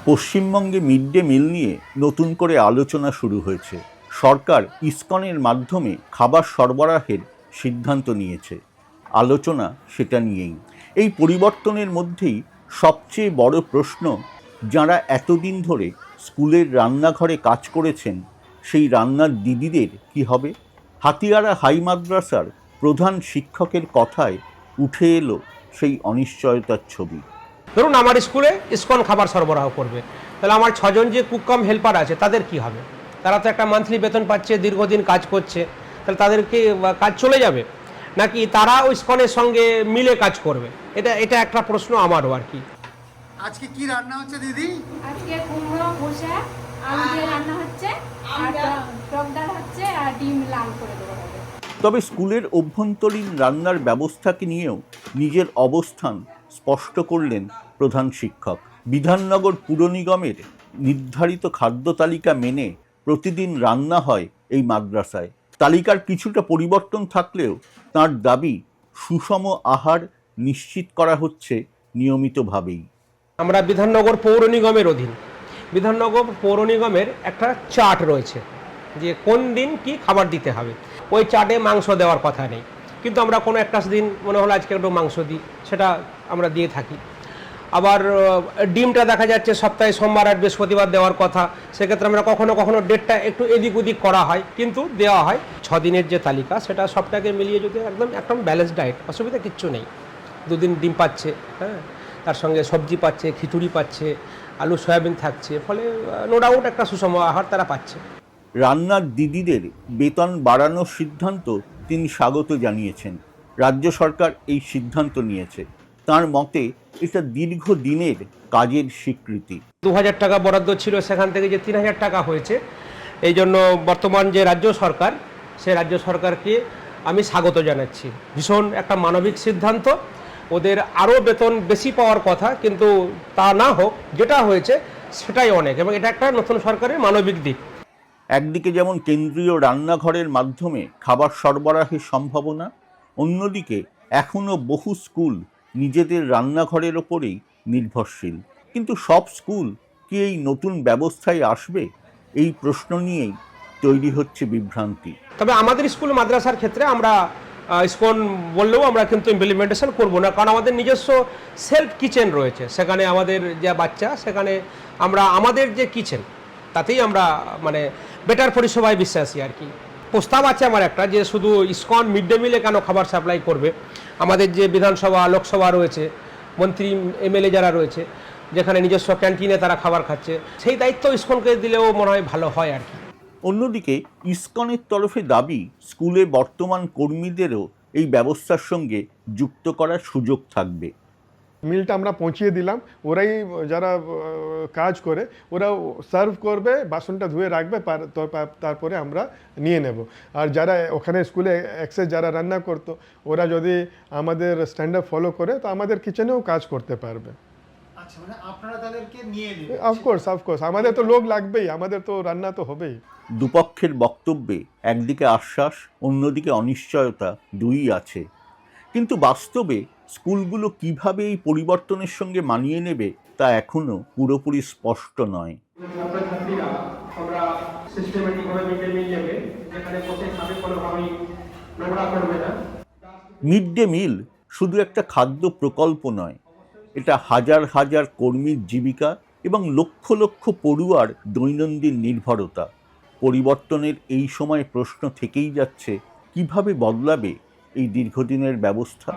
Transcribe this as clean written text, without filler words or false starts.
পশ্চিমবঙ্গে mid day meal নিয়ে নতুন করে আলোচনা শুরু হয়েছে। সরকার ইসকনের মাধ্যমে খাবার সরবরাহের সিদ্ধান্ত নিয়েছে। আলোচনা সেটা নিয়েই। এই পরিবর্তনের মধ্যেই সবচেয়ে বড় প্রশ্ন, যারা এতদিন ধরে স্কুলের রান্নাঘরে কাজ করেছেন সেই রান্নার দিদিদের কি হবে? হাতিয়ারা হাই মাদ্রাসার প্রধান শিক্ষকের কথায় উঠে এলো সেই অনিশ্চয়তার ছবি। ধরুন আমার স্কুলে ইসকন খাবার সরবরাহ করবে, তাহলে আমার 6 জন যে কুক-কাম হেল্পার আছে তাদের কি হবে? তারা তো একটা মান্থলি বেতন পাচ্ছে, দীর্ঘদিন কাজ করছে, তাহলে তাদেরকে কাজ চলে যাবে নাকি তারা ওই ইসকনের সঙ্গে মিলে কাজ করবে? এটা একটা প্রশ্ন আমারও আর কি। আজকে কি রান্না হচ্ছে দিদি? আজকে কুমড়ো মোচা আলু দিয়ে রান্না হচ্ছে, আর টক ডাল হচ্ছে, আর ডিম লাল করে দেওয়া হবে। তবে স্কুলের অভ্যন্তরীণ রান্নার ব্যবস্থাকে নিয়েও নিজের অবস্থান স্পষ্ট করলেন প্রধান শিক্ষক। বিধাননগর পুর নিগমের নির্ধারিত খাদ্য তালিকা মেনে প্রতিদিন রান্না হয় এই মাদ্রাসায়। তালিকার কিছুটা পরিবর্তন থাকলেও তার দাবি, সুষম আহার নিশ্চিত করা হচ্ছে নিয়মিতভাবেই। আমরা বিধাননগর পৌর নিগমের অধীন, বিধাননগর পৌর নিগমের একটা চার্ট রয়েছে যে কোন দিন কি খাবার দিতে হবে। ওই চার্টে মাংস দেওয়ার কথা নেই, কিন্তু আমরা কোনো একটা দিন মনে হলো আজকে একটু মাংস দিই, সেটা আমরা দিয়ে থাকি। আবার ডিমটা দেখা যাচ্ছে সপ্তাহে সোমবার আর বৃহস্পতিবার দেওয়ার কথা, সেক্ষেত্রে আমরা কখনো কখনো ডেটটা একটু এদিক ওদিক করা হয়, কিন্তু দেওয়া হয়। 6 দিনের যে তালিকা সেটা সবটাকে মিলিয়ে যদি একদম ব্যালেন্স ডায়েট, অসুবিধা কিচ্ছু নেই। 2 দিন ডিম পাচ্ছে, হ্যাঁ, তার সঙ্গে সবজি পাচ্ছে, খিচুড়ি পাচ্ছে, আলু সয়াবিন থাকছে, ফলে নো ডাউট একটা সুষম আহার তারা পাচ্ছে। রান্নার দিদিদের বেতন বাড়ানোর সিদ্ধান্ত তিনি স্বাগত জানিয়েছেন। রাজ্য সরকার এই সিদ্ধান্ত নিয়েছে। তার মতে এটা দীর্ঘদিনের কাজের স্বীকৃতি। 2000 টাকা বরাদ্দ ছিল, সেখান থেকে যে 3000 টাকা হয়েছে, এই জন্য বর্তমান যে রাজ্য সরকার, সে রাজ্য সরকারকে আমি স্বাগত জানাচ্ছি। ভীষণ একটা মানবিক সিদ্ধান্ত। ওদের আরও বেতন বেশি পাওয়ার কথা, কিন্তু তা না হোক, যেটা হয়েছে সেটাই অনেক, এবং এটা একটা নতুন সরকারের মানবিক দিক। একদিকে যেমন কেন্দ্রীয় রান্নাঘরের মাধ্যমে খাবার সরবরাহের সম্ভাবনা, অন্যদিকে এখনও বহু স্কুল নিজেদের রান্নাঘরের ওপরেই নির্ভরশীল। কিন্তু সব স্কুল কি এই নতুন ব্যবস্থায় আসবে? এই প্রশ্ন নিয়েই তৈরি হচ্ছে বিভ্রান্তি। তবে আমাদের স্কুল মাদ্রাসার ক্ষেত্রে আমরা ইসকন বললেও আমরা কিন্তু ইমপ্লিমেন্টেশন করব না, কারণ আমাদের নিজস্ব সেলফ কিচেন রয়েছে। সেখানে আমাদের যে বাচ্চা, সেখানে আমরা আমাদের যে কিচেন, তাতেই আমরা মানে বেটার পরিষেবায় বিশ্বাসী আর কি। প্রস্তাব আছে আমার একটা, যে শুধু ইসকন মিড ডে মিলে কেন খাবার সাপ্লাই করবে? আমাদের যে বিধানসভা, লোকসভা রয়েছে, মন্ত্রী এমএলএ যারা রয়েছে, যেখানে নিজস্ব ক্যান্টিনে তারা খাবার খাচ্ছে, সেই দায়িত্ব ইসকনকে দিলেও মনে হয় ভালো হয় আর কি। অন্যদিকে ইসকনের তরফে দাবি, স্কুলে বর্তমান কর্মীদেরও এই ব্যবস্থার সঙ্গে যুক্ত করার সুযোগ থাকবে। মিলটা আমরা পৌঁছিয়ে দিলাম, ওরাই যারা কাজ করে ওরা সার্ভ করবে, বাসনটা ধুয়ে রাখবে, তারপরে আমরা নিয়ে নেব। আর যারা ওখানে স্কুলে অ্যাক্সেস যারা রান্না করতো, ওরা যদি আমাদের স্ট্যান্ডার্ড ফলো করে তো আমাদের কিচেনেও কাজ করতে পারবে। আচ্ছা, মানে আপনারা তাদেরকে নিয়ে নেবেন? অফকোর্স, আমাদের তো লোক লাগবেই, আমাদের তো রান্না তো হবেই। দুপক্ষের বক্তব্যে একদিকে আশ্বাস, অন্যদিকে অনিশ্চয়তা দুই আছে। কিন্তু বাস্তবে স্কুলগুলো কিভাবে এই পরিবর্তনের সঙ্গে মানিয়ে নেবে তা এখনো পুরোপুরি স্পষ্ট নয়। মিড ডে মিল শুধু একটা খাদ্য প্রকল্প নয়, এটা হাজার হাজার কর্মীর জীবিকা এবং লক্ষ লক্ষ পড়ুয়ার দৈনন্দিন নির্ভরতা। পরিবর্তনের এই সময় প্রশ্ন থেকেই যাচ্ছে, কিভাবে বদলাবে এই দীর্ঘদিনের ব্যবস্থা।